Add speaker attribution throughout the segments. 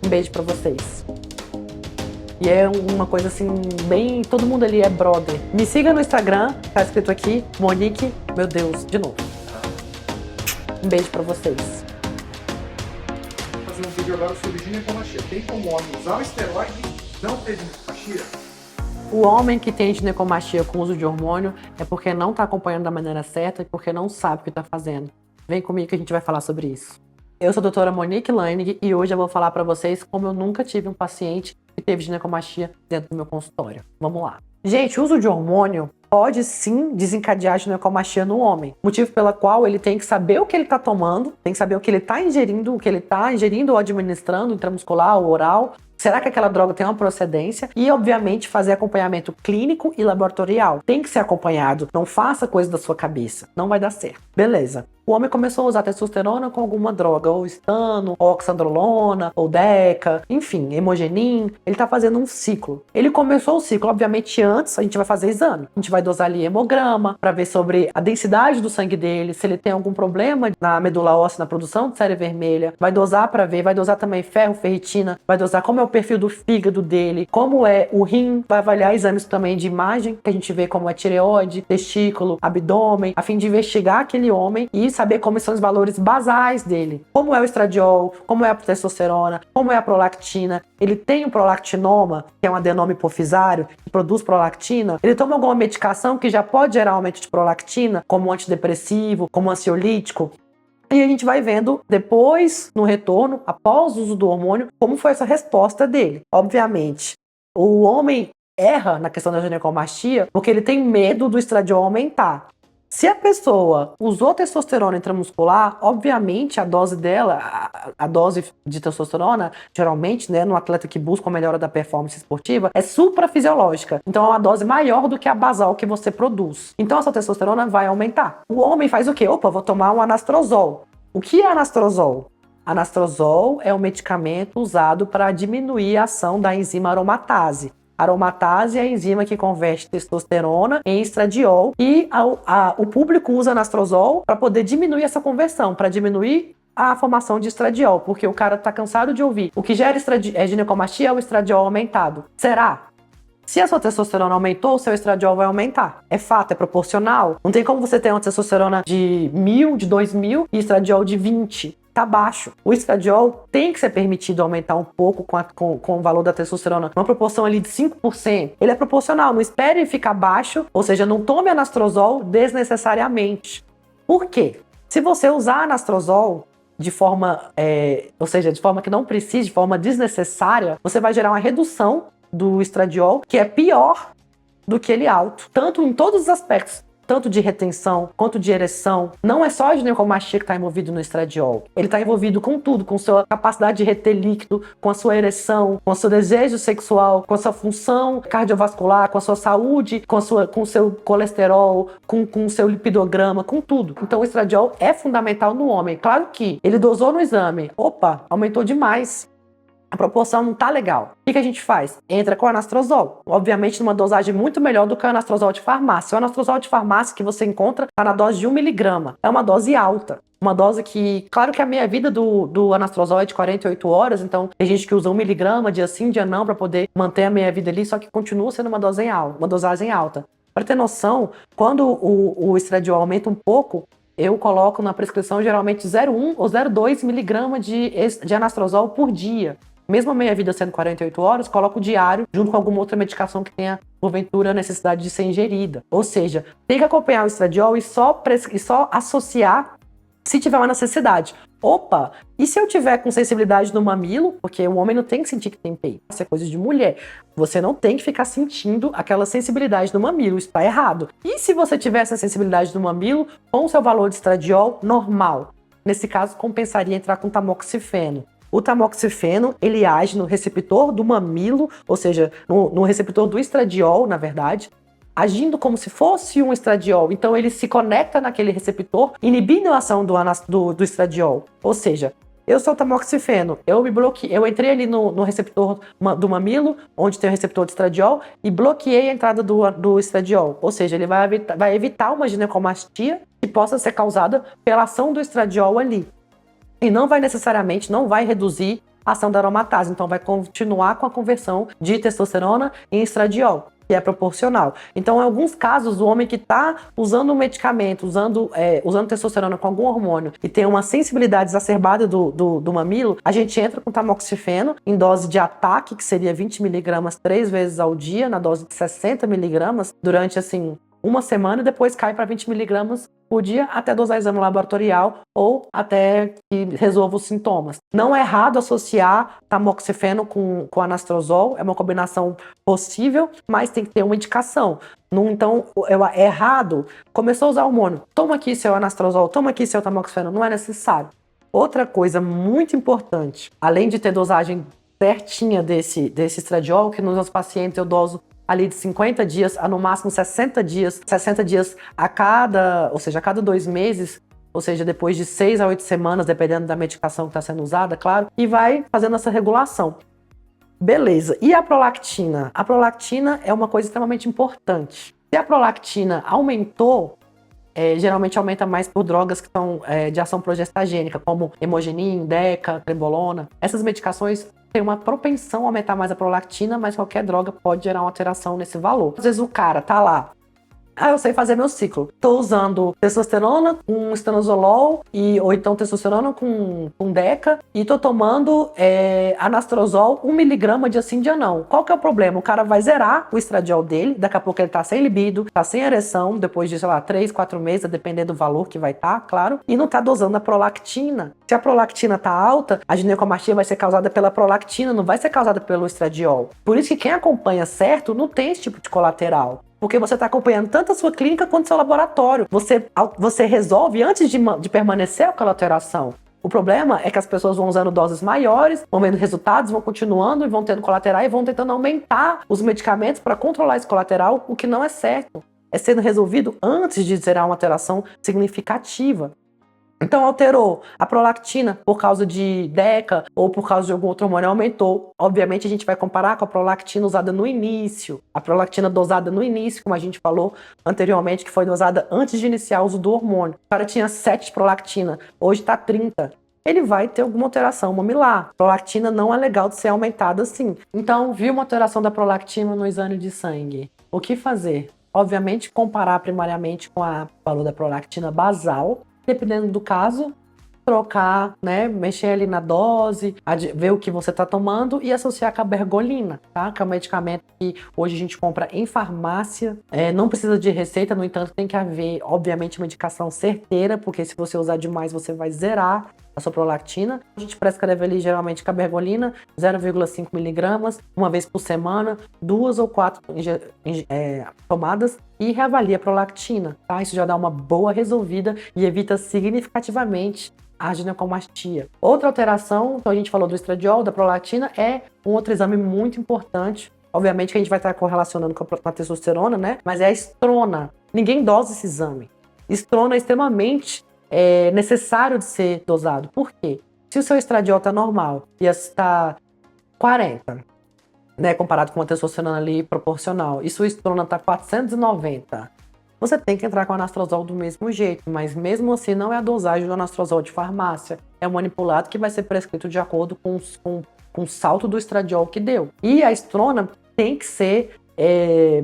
Speaker 1: Um beijo pra vocês. E é uma coisa assim, bem... Todo mundo ali é brother. Me siga no Instagram, tá escrito aqui, Monique, meu Deus, de novo. Um beijo pra vocês.
Speaker 2: Vou fazer um vídeo agora sobre ginecomastia. Tem como o homem usar o esteroide e não ter ginecomastia?
Speaker 1: O homem que tem ginecomastia com uso de hormônio é porque não tá acompanhando da maneira certa e porque não sabe o que tá fazendo. Vem comigo que a gente vai falar sobre isso. Eu sou a doutora Monique Leinig e hoje eu vou falar pra vocês como eu nunca tive um paciente que teve ginecomastia dentro do meu consultório. Vamos lá. Gente, o uso de hormônio pode sim desencadear ginecomastia no homem. Motivo pelo qual ele tem que saber o que ele está tomando, tem que saber o que ele está ingerindo ou administrando, intramuscular ou oral. Será que aquela droga tem uma procedência? E, obviamente, fazer acompanhamento clínico e laboratorial. Tem que ser acompanhado. Não faça coisa da sua cabeça. Não vai dar certo. Beleza. O homem começou a usar testosterona com alguma droga, ou estano, ou oxandrolona, ou deca, enfim, hemogenin. Ele tá fazendo um ciclo. Ele começou o ciclo, obviamente, antes a gente vai fazer exame. A gente vai dosar ali hemograma para ver sobre a densidade do sangue dele, se ele tem algum problema na medula óssea, na produção de série vermelha. Vai dosar para ver, vai dosar também ferro, ferritina, vai dosar como é o perfil do fígado dele, como é o rim, vai avaliar exames também de imagem, que a gente vê como é tireoide, testículo, abdômen, a fim de investigar aquele homem e saber como são os valores basais dele. Como é o estradiol, como é a testosterona, como é a prolactina. Ele tem um prolactinoma, que é um adenoma hipofisário, que produz prolactina. Ele toma alguma medicação que já pode gerar aumento de prolactina, como um antidepressivo, como um ansiolítico. E a gente vai vendo depois, no retorno, após o uso do hormônio, como foi essa resposta dele. Obviamente, o homem erra na questão da ginecomastia porque ele tem medo do estradiol aumentar. Se a pessoa usou testosterona intramuscular, obviamente a dose dela, a dose de testosterona, geralmente, né, no atleta que busca a melhora da performance esportiva, é suprafisiológica. Então é uma dose maior do que a basal que você produz. Então a sua testosterona vai aumentar. O homem faz o quê? Opa, vou tomar um anastrozol. O que é anastrozol? Anastrozol é um medicamento usado para diminuir a ação da enzima aromatase. Aromatase é a enzima que converte testosterona em estradiol e o público usa anastrozol para poder diminuir essa conversão, para diminuir a formação de estradiol, porque o cara tá cansado de ouvir. O que gera ginecomastia é o estradiol aumentado. Será? Se a sua testosterona aumentou, o seu estradiol vai aumentar. É fato, é proporcional. Não tem como você ter uma testosterona de 1000, de 2000 e estradiol de 20. Tá baixo. O estradiol tem que ser permitido aumentar um pouco com o valor da testosterona, uma proporção ali de 5%. Ele é proporcional, não espere ficar baixo, ou seja, não tome anastrozol desnecessariamente. Por quê? Se você usar anastrozol de forma, ou seja, de forma que não precise, de forma desnecessária, você vai gerar uma redução do estradiol, que é pior do que ele alto, tanto em todos os aspectos, tanto de retenção quanto de ereção. Não é só a ginecomastia que está envolvido no estradiol. Ele está envolvido com tudo, com sua capacidade de reter líquido, com a sua ereção, com o seu desejo sexual, com a sua função cardiovascular, com a sua saúde, com o seu colesterol, com o seu lipidograma, com tudo. Então o estradiol é fundamental no homem. Claro que ele dosou no exame. Opa, aumentou demais. A proporção não tá legal. O que a gente faz? Entra com o anastrozol. Obviamente numa dosagem muito melhor do que o anastrozol de farmácia. O anastrozol de farmácia que você encontra tá na dose de 1 miligrama. É uma dose alta. Uma dose que, claro que a meia-vida do anastrozol é de 48 horas, então tem gente que usa 1 miligrama dia sim, dia não, para poder manter a meia-vida ali, só que continua sendo uma dosagem alta. Para ter noção, quando o estradiol aumenta um pouco, eu coloco na prescrição geralmente 0,1 ou 0,2 miligrama de anastrozol por dia. Mesmo a meia-vida sendo 48 horas, coloco diário junto com alguma outra medicação que tenha, porventura, necessidade de ser ingerida. Ou seja, tem que acompanhar o estradiol e só associar se tiver uma necessidade. Opa, e se eu tiver com sensibilidade no mamilo? Porque o homem não tem que sentir que tem peito. Isso é coisa de mulher. Você não tem que ficar sentindo aquela sensibilidade no mamilo. Isso está errado. E se você tiver essa sensibilidade no mamilo com o seu valor de estradiol normal? Nesse caso, compensaria entrar com tamoxifeno. O tamoxifeno, ele age no receptor do mamilo, ou seja, no receptor do estradiol, na verdade, agindo como se fosse um estradiol. Então ele se conecta naquele receptor, inibindo a ação do estradiol. Ou seja, eu sou o tamoxifeno, eu entrei ali no receptor do mamilo, onde tem o receptor de estradiol, e bloqueei a entrada do estradiol. Ou seja, ele vai evitar uma ginecomastia que possa ser causada pela ação do estradiol ali. E não vai reduzir ação da aromatase. Então vai continuar com a conversão de testosterona em estradiol, que é proporcional. Então, em alguns casos, o homem que está usando um medicamento, usando testosterona com algum hormônio e tem uma sensibilidade exacerbada do mamilo, a gente entra com tamoxifeno em dose de ataque, que seria 20 miligramas 3 vezes ao dia, na dose de 60 miligramas, durante, assim, uma semana, e depois cai para 20 miligramas por dia até dosar exame laboratorial ou até que resolva os sintomas. Não é errado associar tamoxifeno com anastrozol, é uma combinação possível, mas tem que ter uma indicação. Então, é errado, começou a usar hormônio, toma aqui seu anastrozol, toma aqui seu tamoxifeno, não é necessário. Outra coisa muito importante, além de ter dosagem certinha desse estradiol, que nos meus pacientes eu doso ali de 50 dias a no máximo 60 dias a cada 2 meses, ou seja, depois de 6 a 8 semanas, dependendo da medicação que está sendo usada, claro, e vai fazendo essa regulação. Beleza. E a prolactina? A prolactina é uma coisa extremamente importante. Se a prolactina aumentou, geralmente aumenta mais por drogas que são de ação progestagênica, como hemogenin, deca, trembolona. Essas medicações têm uma propensão a aumentar mais a prolactina, mas qualquer droga pode gerar uma alteração nesse valor. Às vezes o cara tá lá, eu sei fazer meu ciclo. Tô usando testosterona com estanozolol ou então testosterona com deca e tô tomando anastrozol 1 miligrama dia sim, dia não. Qual que é o problema? O cara vai zerar o estradiol dele, daqui a pouco ele tá sem libido, tá sem ereção, depois de, 3, 4 meses, dependendo do valor que vai estar, claro, e não tá dosando a prolactina. Se a prolactina tá alta, a ginecomastia vai ser causada pela prolactina, não vai ser causada pelo estradiol. Por isso que quem acompanha certo não tem esse tipo de colateral. Porque você está acompanhando tanto a sua clínica quanto o seu laboratório. Você resolve antes de permanecer aquela alteração. O problema é que as pessoas vão usando doses maiores, vão vendo resultados, vão continuando e vão tendo colateral e vão tentando aumentar os medicamentos para controlar esse colateral, o que não é certo. É sendo resolvido antes de gerar uma alteração significativa. Então alterou a prolactina por causa de deca ou por causa de algum outro hormônio, aumentou. Obviamente a gente vai comparar com a prolactina usada no início. A prolactina dosada no início, como a gente falou anteriormente, que foi dosada antes de iniciar o uso do hormônio. O cara tinha 7 de prolactina, hoje está 30. Ele vai ter alguma alteração mamilar. Prolactina não é legal de ser aumentada assim. Então, viu uma alteração da prolactina no exame de sangue. O que fazer? Obviamente, comparar primariamente com o valor da prolactina basal. Dependendo do caso, trocar, né, mexer ali na dose, ver o que você está tomando e associar com a bergolina, tá? Que é um medicamento que hoje a gente compra em farmácia, não precisa de receita, no entanto tem que haver, obviamente, uma indicação certeira, porque se você usar demais você vai zerar a sua prolactina. A gente prescreve ali geralmente com a bergolina, 0,5 miligramas, uma vez por semana, 2 ou 4 tomadas e reavalia a prolactina, tá? Isso já dá uma boa resolvida e evita significativamente a ginecomastia. Outra alteração, então a gente falou do estradiol, da prolactina, é um outro exame muito importante. Obviamente que a gente vai estar correlacionando com a testosterona, né? Mas é a estrona. Ninguém dosa esse exame. Estrona é extremamente necessário de ser dosado. Por quê? Se o seu estradiol está normal e está 40, né, comparado com uma testosterona ali proporcional, e sua estrona está 490, você tem que entrar com o anastrozol do mesmo jeito, mas mesmo assim não é a dosagem do anastrozol de farmácia, é o manipulado que vai ser prescrito de acordo com o salto do estradiol que deu. E a estrona tem que ser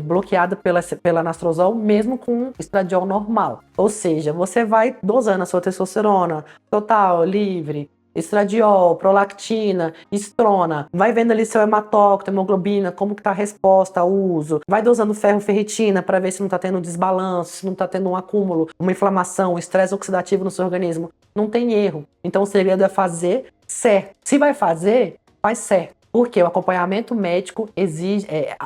Speaker 1: bloqueada pela anastrozol mesmo com estradiol normal. Ou seja, você vai dosando a sua testosterona total, livre, estradiol, prolactina, estrona, vai vendo ali seu hematócrito, hemoglobina, como que tá a resposta ao uso, vai dosando ferro-ferritina para ver se não tá tendo desbalanço, se não tá tendo um acúmulo, uma inflamação, um estresse oxidativo no seu organismo. Não tem erro. Então o segredo é fazer certo. Se vai fazer, faz certo. Porque o acompanhamento médico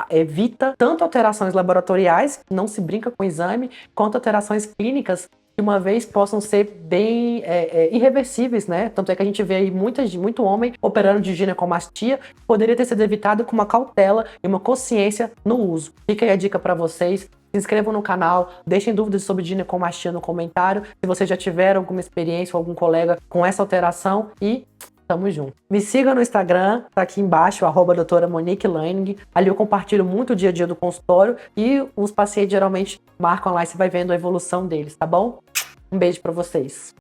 Speaker 1: evita tanto alterações laboratoriais, que não se brinca com o exame, quanto alterações clínicas que uma vez possam ser bem irreversíveis, né? Tanto é que a gente vê aí muito homem operando de ginecomastia, poderia ter sido evitado com uma cautela e uma consciência no uso. Fica aí a dica para vocês. Se inscrevam no canal, deixem dúvidas sobre ginecomastia no comentário, se vocês já tiveram alguma experiência ou algum colega com essa alteração e tamo junto. Me siga no Instagram, tá aqui embaixo, @doutora Monique Leining. Ali eu compartilho muito o dia a dia do consultório e os pacientes geralmente marcam lá e você vai vendo a evolução deles, tá bom? Um beijo pra vocês.